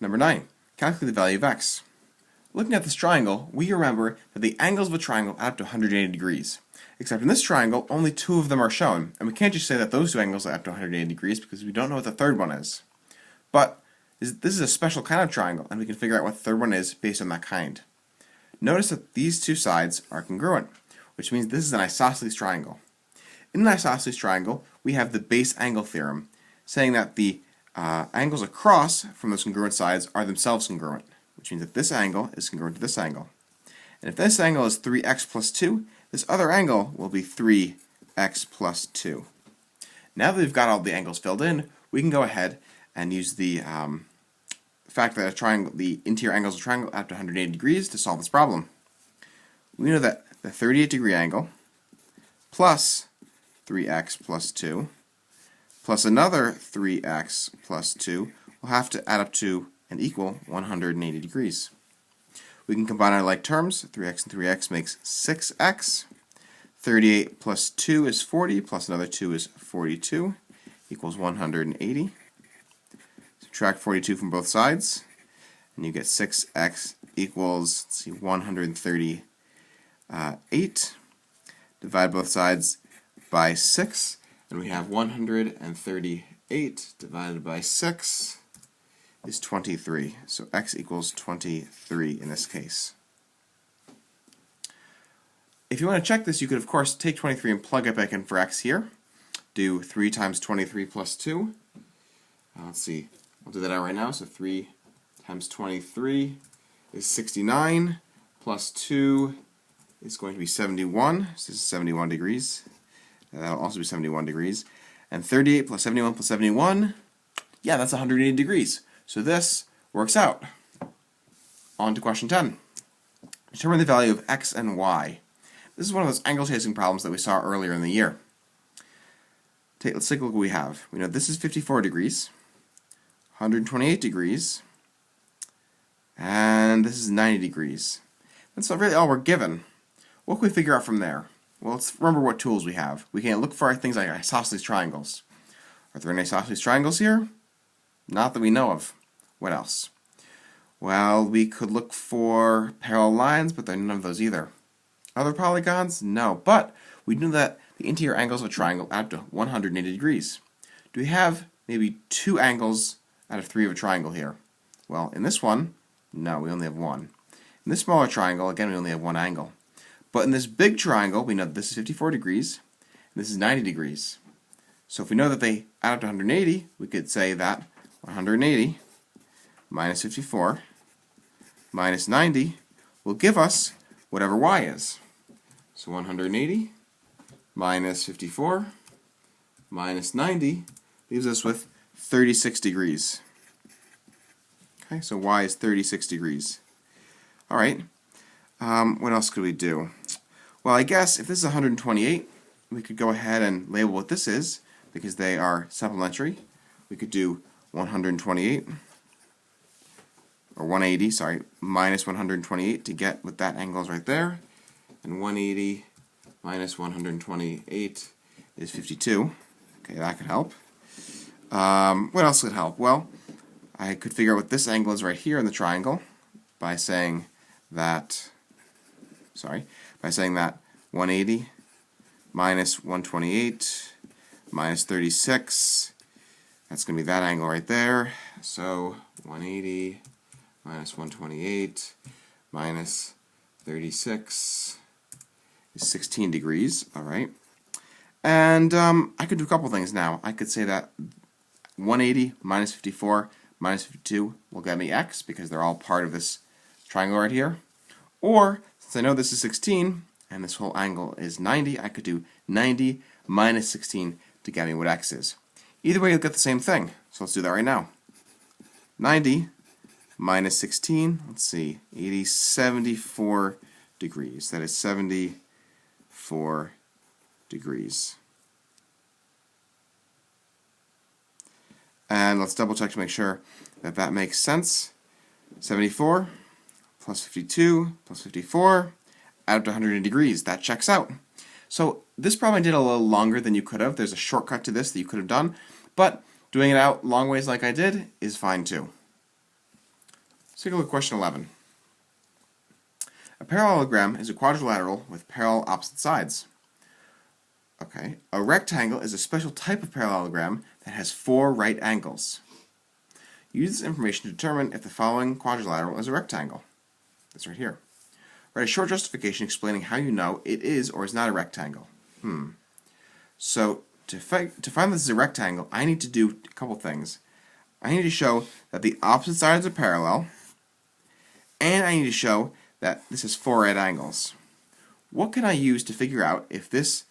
Number 9. Calculate the value of x. Looking at this triangle, we remember that the angles of a triangle add up to 180 degrees. Except in this triangle, only 2 of them are shown, and we can't just say that those 2 angles add up to 180 degrees because we don't know what the third one is. But this is a special kind of triangle, and we can figure out what the third one is based on that kind. Notice that these 2 sides are congruent, which means this is an isosceles triangle. In an isosceles triangle, we have the base angle theorem, saying that the angles across from those congruent sides are themselves congruent, which means that this angle is congruent to this angle. And if this angle is 3x plus 2, this other angle will be 3x plus 2. Now that we've got all the angles filled in, we can go ahead and use the fact that the interior angles of a triangle add up to 180 degrees to solve this problem. We know that the 38 degree angle plus 3x plus 2 plus another 3x plus 2 will have to add up to and equal 180 degrees. We can combine our like terms. 3x and 3x makes 6x. 38 plus 2 is 40, plus another 2 is 42, equals 180. Subtract 42 from both sides, and you get 6x equals, 138. Divide both sides by 6, and we have 138 divided by 6 is 23. So x equals 23 in this case. If you want to check this, you could of course take 23 and plug it back in for x here. Do 3 times 23 plus 2. Let's see, I'll do that out right now. So 3 times 23 is 69, plus 2 is going to be 71. So this is 71 degrees. That'll also be 71 degrees. And 38 plus 71, yeah, that's 180 degrees. So this works out. On to question 10. Determine the value of x and y. This is one of those angle chasing problems that we saw earlier in the year. Let's take a look what we have. We know this is 54 degrees, 128 degrees, and this is 90 degrees. That's not really all we're given. What can we figure out from there? Well, let's remember what tools we have. We can look for things like isosceles triangles. Are there any isosceles triangles here? Not that we know of. What else? Well, we could look for parallel lines, but there are none of those either. Other polygons? No. But we know that the interior angles of a triangle add up to 180 degrees. Do we have maybe 2 angles out of 3 of a triangle here? Well, in this one, no, we only have 1. In this smaller triangle, again, we only have 1 angle. But in this big triangle, we know that this is 54 degrees, and this is 90 degrees. So if we know that they add up to 180, we could say that 180 minus 54 minus 90 will give us whatever y is. So 180 minus 54 minus 90 leaves us with 36 degrees. Okay, so y is 36 degrees. Alright, what else could we do? Well, I guess if this is 128, we could go ahead and label what this is, because they are supplementary. We could do 128, or 180, sorry, minus 128 to get what that angle is right there. And 180 minus 128 is 52. Okay, that could help. What else could help? Well, I could figure out what this angle is right here in the triangle by saying that, 180 minus 128 minus 36, that's going to be that angle right there. So 180 minus 128 minus 36 is 16 degrees. Alright. And I could do a couple things now. I could say that 180 minus 54 minus 52 will get me x, because they're all part of this triangle right here. Or, since I know this is 16, and this whole angle is 90, I could do 90 minus 16 to get me what x is. Either way, you'll get the same thing. So let's do that right now. 90 minus 16, let's see, 74 degrees. That is 74 degrees. And let's double check to make sure that that makes sense. 74 plus 52 plus 54, add up to 180 degrees. That checks out. So this probably did a little longer than you could have. There's a shortcut to this that you could have done, but doing it out long ways like I did is fine too. Let's take a look at question 11. A parallelogram is a quadrilateral with parallel opposite sides. Okay, a rectangle is a special type of parallelogram that has 4 right angles. Use this information to determine if the following quadrilateral is a rectangle. That's right here. Write a short justification explaining how you know it is or is not a rectangle. So to find this is a rectangle, I need to do a couple things. I need to show that the opposite sides are parallel, and I need to show that this has 4 right angles. What can I use to figure out if this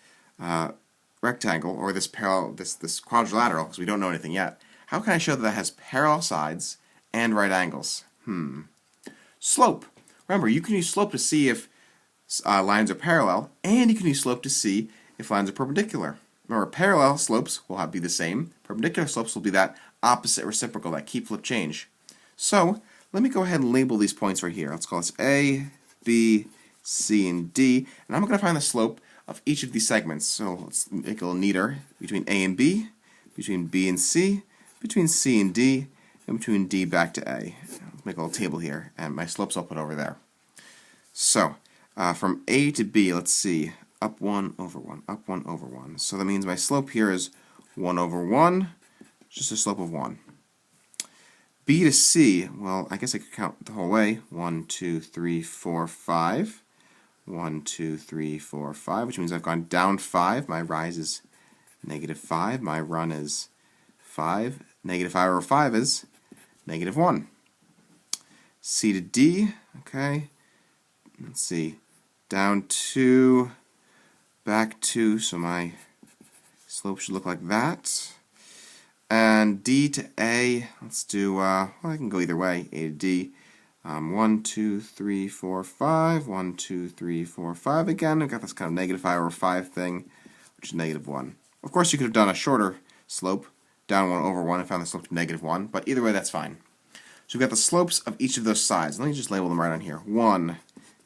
rectangle or this quadrilateral, because we don't know anything yet, how can I show that that has parallel sides and right angles? Slope. Remember, you can use slope to see if lines are parallel, and you can use slope to see if lines are perpendicular. Remember, parallel slopes will be the same. Perpendicular slopes will be that opposite reciprocal, that key flip change. So, let me go ahead and label these points right here. Let's call this A, B, C, and D. And I'm going to find the slope of each of these segments. So, let's make it a little neater. Between A and B, between B and C, between C and D, and between D back to A. Let's make a little table here, and my slopes I'll put over there. So, from A to B, let's see, up 1 over 1, up 1 over 1. So that means my slope here is 1 over 1, just a slope of 1. B to C, well, I guess I could count the whole way. 1, 2, 3, 4, 5. 1, 2, 3, 4, 5, which means I've gone down 5. My rise is -5. My run is 5. -5 over 5 is -1. C to D, okay. Let's see, down 2, back 2, so my slope should look like that. And D to A, let's do, well, I can go either way, A to D. 1, 2, 3, 4, 5, 1, 2, 3, 4, 5 again. I've got this kind of -5 over 5 thing, which is -1. Of course, you could have done a shorter slope, down 1 over 1, and found the slope to -1, but either way, that's fine. So we've got the slopes of each of those sides. Let me just label them right on here. 1,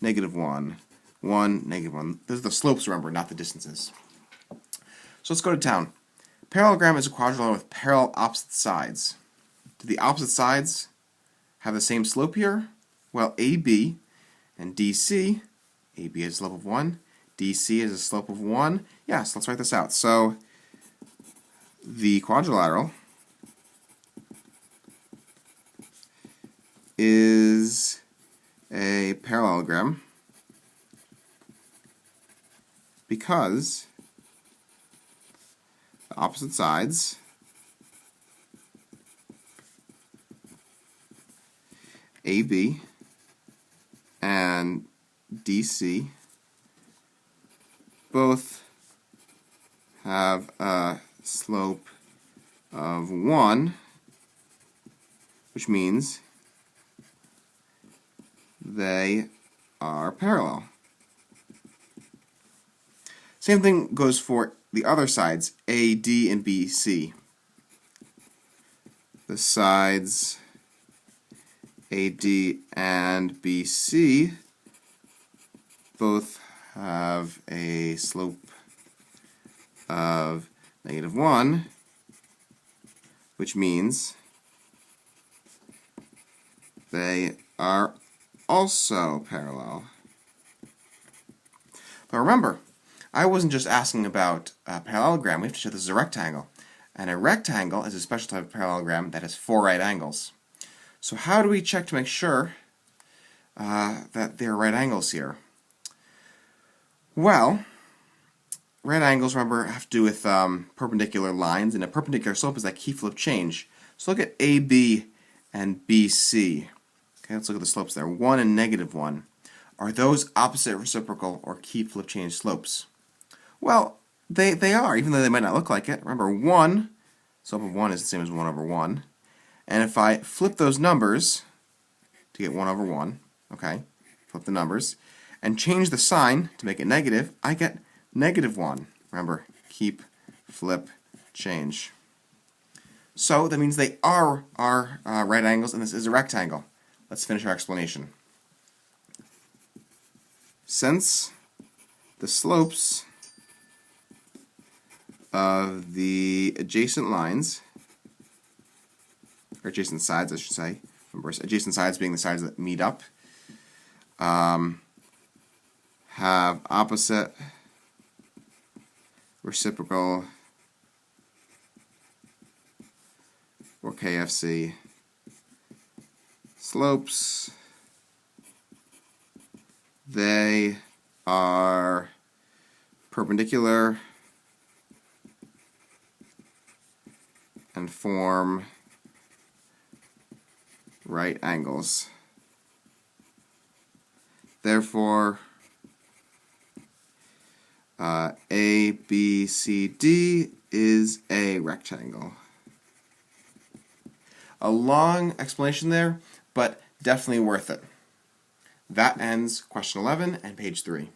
-1, 1, -1. Those are the slopes, remember, not the distances. So let's go to town. Parallelogram is a quadrilateral with parallel opposite sides. Do the opposite sides have the same slope here? Well, AB and DC, AB has a slope of 1, DC has a slope of 1. Yes, let's write this out. So the quadrilateral is a parallelogram because the opposite sides AB and DC both have a slope of 1, which means they are parallel. Same thing goes for the other sides, AD and BC. The sides AD and BC both have a slope of -1, which means they are also parallel. But remember, I wasn't just asking about a parallelogram. We have to show this is a rectangle. And a rectangle is a special type of parallelogram that has 4 right angles. So how do we check to make sure that there are right angles here? Well, right angles, remember, have to do with perpendicular lines, and a perpendicular slope is that key flip change. So look at AB and BC. Okay, let's look at the slopes there. 1 and -1. Are those opposite reciprocal or key flip change slopes? Well, they are, even though they might not look like it. Remember, 1, slope of 1 is the same as 1 over 1. And if I flip those numbers to get 1 over 1, okay, flip the numbers, and change the sign to make it negative, I get -1. Remember, keep, flip, change. So that means they are right angles, and this is a rectangle. Let's finish our explanation. Since the slopes of the adjacent lines, or adjacent sides, I should say, Remember, adjacent sides being the sides that meet up. Have opposite reciprocal or KFC slopes. They are perpendicular and form right angles. Therefore, ABCD is a rectangle. A long explanation there, but definitely worth it. That ends question 11 and page 3.